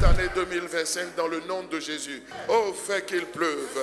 cette année 2025 dans le nom de Jésus. Oh, fais qu'il pleuve.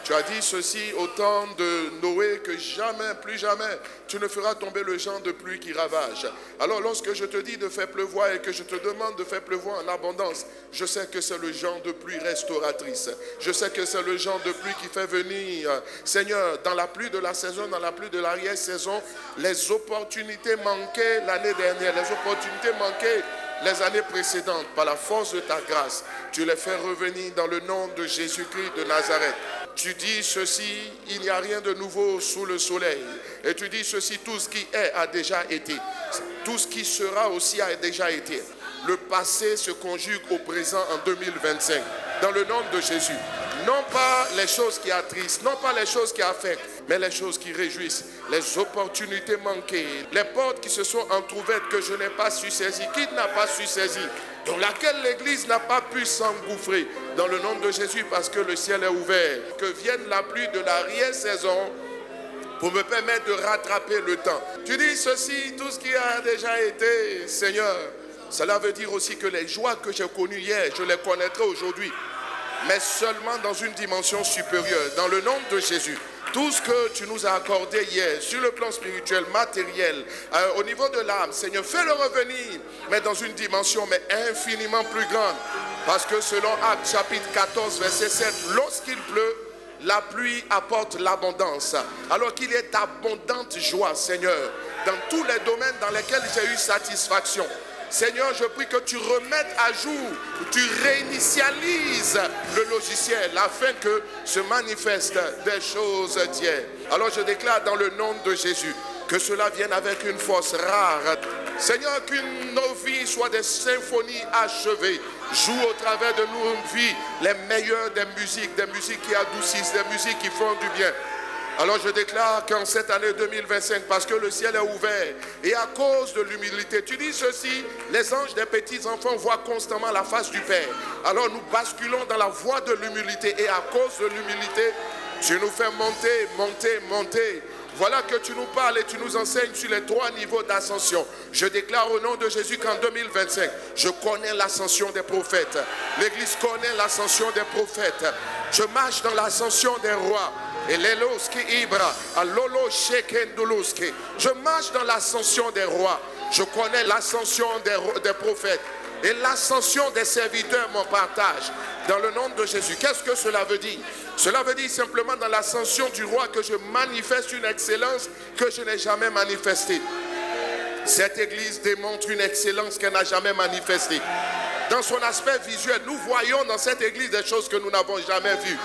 Tu as dit ceci au temps de Noé, que jamais, plus jamais, tu ne feras tomber le genre de pluie qui ravage. Alors lorsque je te dis de faire pleuvoir et que je te demande de faire pleuvoir en abondance, je sais que c'est le genre de pluie restauratrice. Je sais que c'est le genre de pluie qui fait venir, Seigneur, dans la pluie de la saison, dans la pluie de l'arrière-saison, les opportunités manquées l'année dernière, les opportunités manquées les années précédentes, par la force de ta grâce, tu les fais revenir dans le nom de Jésus-Christ de Nazareth. Tu dis ceci, il n'y a rien de nouveau sous le soleil. Et tu dis ceci, tout ce qui est a déjà été. Tout ce qui sera aussi a déjà été. Le passé se conjugue au présent en 2025. Dans le nom de Jésus. Non pas les choses qui attristent, non pas les choses qui affectent, mais les choses qui réjouissent. Les opportunités manquées, les portes qui se sont entrouvertes que je n'ai pas su saisir, qui n'a pas su saisir, dans laquelle l'Église n'a pas pu s'engouffrer. Dans le nom de Jésus, parce que le ciel est ouvert. Que vienne la pluie de l'arrière-saison pour me permettre de rattraper le temps. Tu dis ceci, tout ce qui a déjà été, Seigneur. Cela veut dire aussi que les joies que j'ai connues hier, je les connaîtrai aujourd'hui. Mais seulement dans une dimension supérieure, dans le nom de Jésus. Tout ce que tu nous as accordé hier, sur le plan spirituel, matériel, au niveau de l'âme, Seigneur, fais-le revenir, mais dans une dimension, mais infiniment plus grande. Parce que selon Actes chapitre 14, verset 7, lorsqu'il pleut, la pluie apporte l'abondance. Alors qu'il y ait d'abondante joie, Seigneur, dans tous les domaines dans lesquels j'ai eu satisfaction. Seigneur, je prie que tu remettes à jour, tu réinitialises le logiciel afin que se manifestent des choses d'hier. Alors je déclare dans le nom de Jésus que cela vienne avec une force rare. Seigneur, que nos vies soient des symphonies achevées. Joue au travers de nos vies les meilleures des musiques qui adoucissent, des musiques qui font du bien. Alors je déclare qu'en cette année 2025, parce que le ciel est ouvert, et à cause de l'humilité, tu dis ceci, les anges des petits-enfants voient constamment la face du Père. Alors nous basculons dans la voie de l'humilité, et à cause de l'humilité, tu nous fais monter, monter, monter. Voilà que tu nous parles et tu nous enseignes sur les 3 niveaux d'ascension. Je déclare au nom de Jésus qu'en 2025, je connais l'ascension des prophètes. L'Église connaît l'ascension des prophètes. Je marche dans l'ascension des rois. Et l'éloski ibra, alolo shekenduluski. Je marche dans l'ascension des rois. Je connais l'ascension des prophètes. Et l'ascension des serviteurs, mon partage. Dans le nom de Jésus. Qu'est-ce que cela veut dire? Cela veut dire simplement dans l'ascension du roi que je manifeste une excellence que je n'ai jamais manifestée. Cette église démontre une excellence qu'elle n'a jamais manifestée. Dans son aspect visuel, nous voyons dans cette église des choses que nous n'avons jamais vues.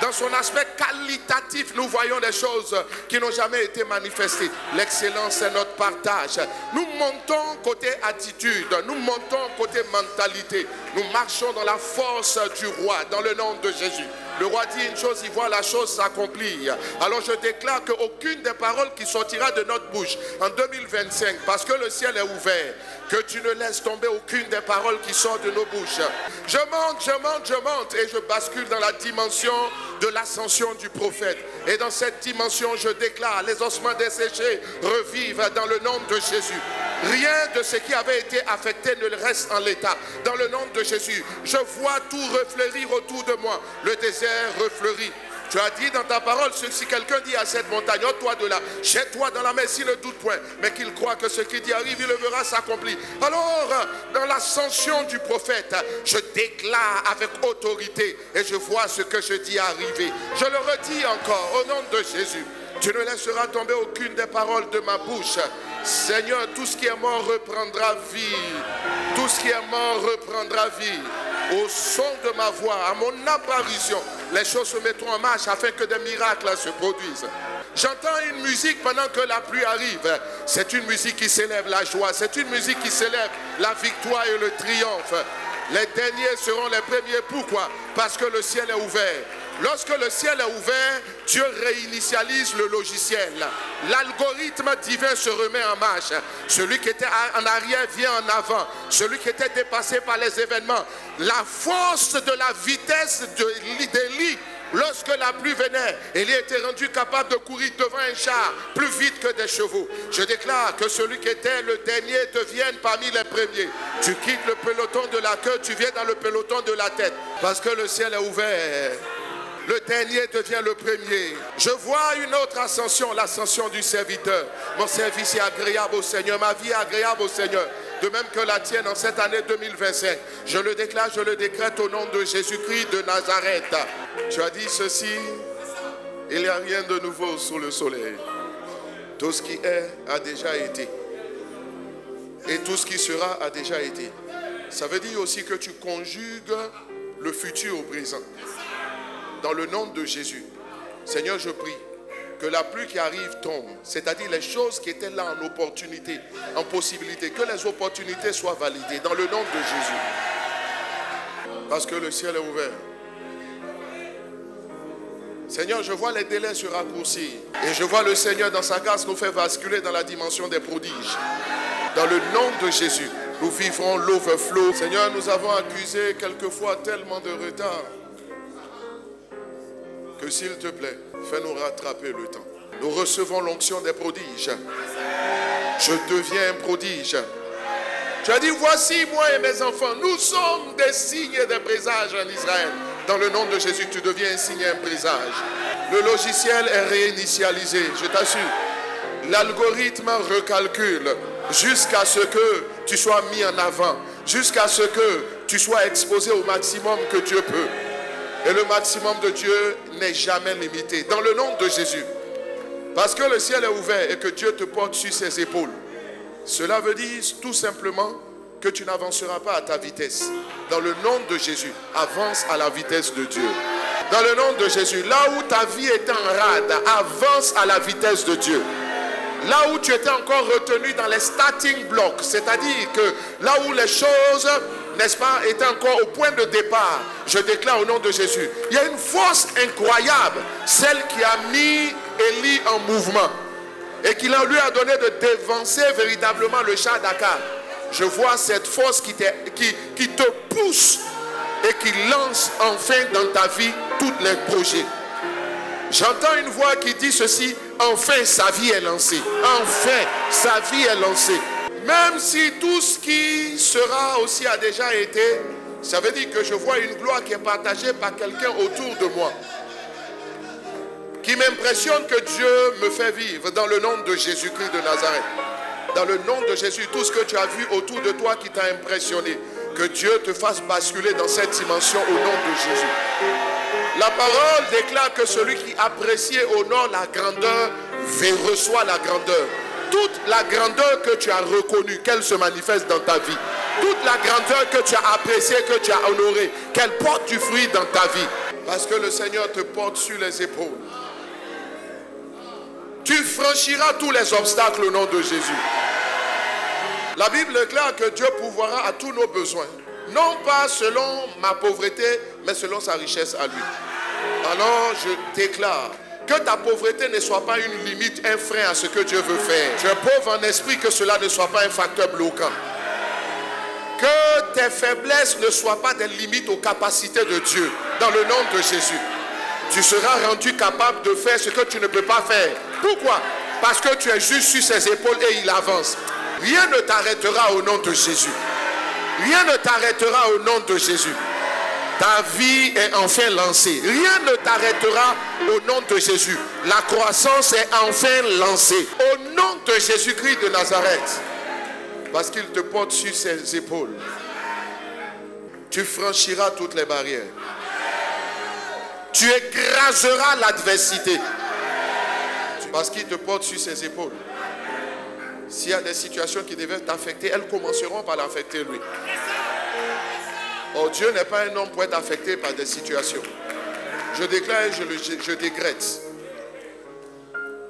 Dans son aspect qualitatif, nous voyons des choses qui n'ont jamais été manifestées. L'excellence est notre partage. Nous montons côté attitude, nous montons côté mentalité. Nous marchons dans la force du roi, dans le nom de Jésus. Le roi dit une chose, il voit la chose s'accomplir. Alors je déclare qu'aucune des paroles qui sortira de notre bouche en 2025, parce que le ciel est ouvert, que tu ne laisses tomber aucune des paroles qui sortent de nos bouches. Je monte, je monte, je monte et je bascule dans la dimension de l'ascension du prophète. Et dans cette dimension, je déclare, les ossements desséchés revivent dans le nom de Jésus. Rien de ce qui avait été affecté ne reste en l'état. Dans le nom de Jésus, je vois tout refleurir autour de moi. Le désert refleurit. Tu as dit dans ta parole, si quelqu'un dit à cette montagne, ôte-toi de là, jette-toi dans la mer, s'il ne doute point, mais qu'il croit que ce qui dit arrive, il le verra s'accomplir. Alors, dans l'ascension du prophète, je déclare avec autorité et je vois ce que je dis arriver. Je le redis encore, au nom de Jésus, tu ne laisseras tomber aucune des paroles de ma bouche. Seigneur, tout ce qui est mort reprendra vie. Tout ce qui est mort reprendra vie. Au son de ma voix, à mon apparition, les choses se mettront en marche afin que des miracles se produisent. J'entends une musique pendant que la pluie arrive. C'est une musique qui s'élève la joie. C'est une musique qui s'élève la victoire et le triomphe. Les derniers seront les premiers. Pourquoi? Parce que le ciel est ouvert. Lorsque le ciel est ouvert, Dieu réinitialise le logiciel. L'algorithme divin se remet en marche. Celui qui était en arrière vient en avant. Celui qui était dépassé par les événements. La force de la vitesse d'Élie Lorsque la pluie venait, Élie était rendu capable de courir devant un char plus vite que des chevaux. Je déclare que celui qui était le dernier devienne parmi les premiers. Tu quittes le peloton de la queue, tu viens dans le peloton de la tête. Parce que le ciel est ouvert. Le dernier devient le premier. Je vois une autre ascension, l'ascension du serviteur. Mon service est agréable au Seigneur, ma vie est agréable au Seigneur. De même que la tienne en cette année 2025. Je le déclare, je le décrète au nom de Jésus-Christ de Nazareth. Tu as dit ceci, il n'y a rien de nouveau sous le soleil. Tout ce qui est a déjà été. Et tout ce qui sera a déjà été. Ça veut dire aussi que tu conjugues le futur au présent. Dans le nom de Jésus, Seigneur, je prie que la pluie qui arrive tombe, c'est-à-dire les choses qui étaient là en opportunité, en possibilité, que les opportunités soient validées dans le nom de Jésus. Parce que le ciel est ouvert. Seigneur, je vois les délais se raccourcir. Et je vois le Seigneur dans sa grâce nous faire basculer dans la dimension des prodiges. Dans le nom de Jésus, nous vivrons l'overflow. Seigneur, nous avons accusé quelquefois tellement de retard que s'il te plaît, fais-nous rattraper le temps. Nous recevons l'onction des prodiges. Je deviens un prodige. Tu as dit, voici moi et mes enfants, nous sommes des signes et des présages en Israël. Dans le nom de Jésus, tu deviens un signe et un présage. Le logiciel est réinitialisé, je t'assure. L'algorithme recalcule jusqu'à ce que tu sois mis en avant, jusqu'à ce que tu sois exposé au maximum que Dieu peut. Et le maximum de Dieu n'est jamais limité. Dans le nom de Jésus. Parce que le ciel est ouvert et que Dieu te porte sur ses épaules. Cela veut dire tout simplement que tu n'avanceras pas à ta vitesse. Dans le nom de Jésus, avance à la vitesse de Dieu. Dans le nom de Jésus, là où ta vie est en rade, avance à la vitesse de Dieu. Là où tu étais encore retenu dans les starting blocks, c'est-à-dire que là où les choses, n'est-ce pas, étaient encore au point de départ, je déclare au nom de Jésus, il y a une force incroyable, celle qui a mis Élie en mouvement et qui lui a donné de dévancer véritablement le char d'Akab. Je vois cette force qui te pousse et qui lance enfin dans ta vie tous les projets. J'entends une voix qui dit ceci, enfin sa vie est lancée. Enfin sa vie est lancée. Même si tout ce qui sera aussi a déjà été, ça veut dire que je vois une gloire qui est partagée par quelqu'un autour de moi. Qui m'impressionne que Dieu me fait vivre dans le nom de Jésus-Christ de Nazareth. Dans le nom de Jésus, tout ce que tu as vu autour de toi qui t'a impressionné, que Dieu te fasse basculer dans cette dimension au nom de Jésus. La parole déclare que celui qui apprécie et honore la grandeur reçoit la grandeur. Toute la grandeur que tu as reconnue, qu'elle se manifeste dans ta vie. Toute la grandeur que tu as appréciée, que tu as honorée, qu'elle porte du fruit dans ta vie. Parce que le Seigneur te porte sur les épaules. Tu franchiras tous les obstacles au nom de Jésus. La Bible déclare que Dieu pourvoira à tous nos besoins. Non pas selon ma pauvreté, mais selon sa richesse à lui. Alors je déclare que ta pauvreté ne soit pas une limite, un frein à ce que Dieu veut faire. Tu es pauvre en esprit, que cela ne soit pas un facteur bloquant. Que tes faiblesses ne soient pas des limites aux capacités de Dieu. Dans le nom de Jésus. Tu seras rendu capable de faire ce que tu ne peux pas faire. Pourquoi? Parce que tu es juste sur ses épaules et il avance. Rien ne t'arrêtera au nom de Jésus. Rien ne t'arrêtera au nom de Jésus. Ta vie est enfin lancée. Rien ne t'arrêtera au nom de Jésus. La croissance est enfin lancée. Au nom de Jésus-Christ de Nazareth. Parce qu'il te porte sur ses épaules. Tu franchiras toutes les barrières. Tu écraseras l'adversité. Parce qu'il te porte sur ses épaules. S'il y a des situations qui devaient t'affecter, elles commenceront par l'affecter lui. Or, Dieu n'est pas un homme pour être affecté par des situations. Je déclare et je décrète.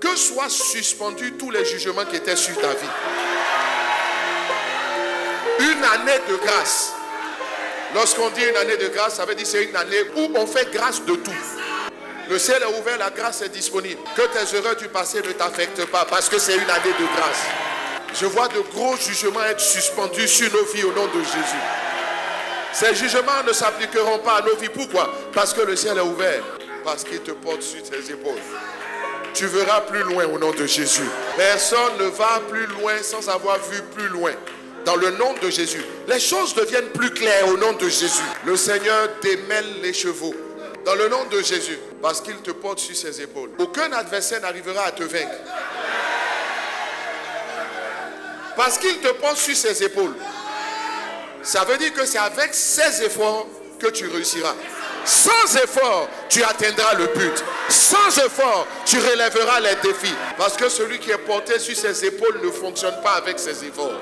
Que soient suspendus tous les jugements qui étaient sur ta vie. Une année de grâce. Lorsqu'on dit une année de grâce, ça veut dire que c'est une année où on fait grâce de tout. Le ciel est ouvert, la grâce est disponible. Que tes erreurs du passé ne t'affectent pas parce que c'est une année de grâce. Je vois de gros jugements être suspendus sur nos vies au nom de Jésus. Ces jugements ne s'appliqueront pas à nos vies. Pourquoi? Parce que le ciel est ouvert. parce qu'il te porte sur ses épaules. Tu verras plus loin au nom de Jésus. Personne ne va plus loin sans avoir vu plus loin. Dans le nom de Jésus, les choses deviennent plus claires au nom de Jésus. Le Seigneur démêle les chevaux. Dans le nom de Jésus, parce qu'il te porte sur ses épaules. Aucun adversaire n'arrivera à te vaincre. Parce qu'il te porte sur ses épaules. Ça veut dire que c'est avec ses efforts que tu réussiras. Sans effort, tu atteindras le but. Sans effort, tu relèveras les défis. Parce que celui qui est porté sur ses épaules ne fonctionne pas avec ses efforts.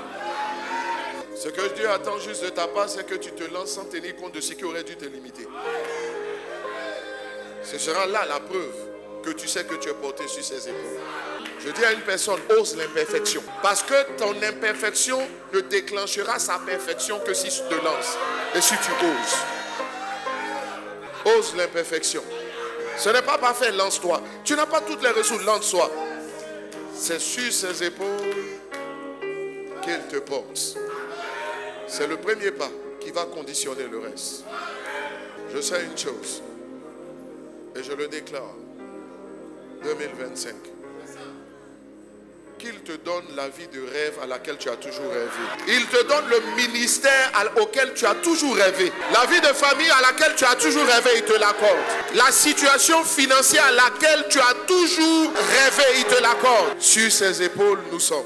Ce que Dieu attend juste de ta part, c'est que tu te lances sans tenir compte de ce qui aurait dû te limiter. Ce sera là la preuve que tu sais que tu es porté sur ses épaules. Je dis à une personne, ose l'imperfection. Parce que ton imperfection ne déclenchera sa perfection que si tu te lances. Et si tu oses. Ose l'imperfection. Ce n'est pas parfait, lance-toi. Tu n'as pas toutes les ressources, lance-toi. C'est sur ses épaules qu'il te porte. C'est le premier pas qui va conditionner le reste. Je sais une chose, et je le déclare, 2025, qu'il te donne la vie de rêve à laquelle tu as toujours rêvé. Il te donne le ministère auquel tu as toujours rêvé. La vie de famille à laquelle tu as toujours rêvé, il te l'accorde. La situation financière à laquelle tu as toujours rêvé, il te l'accorde. Sur ses épaules, nous sommes.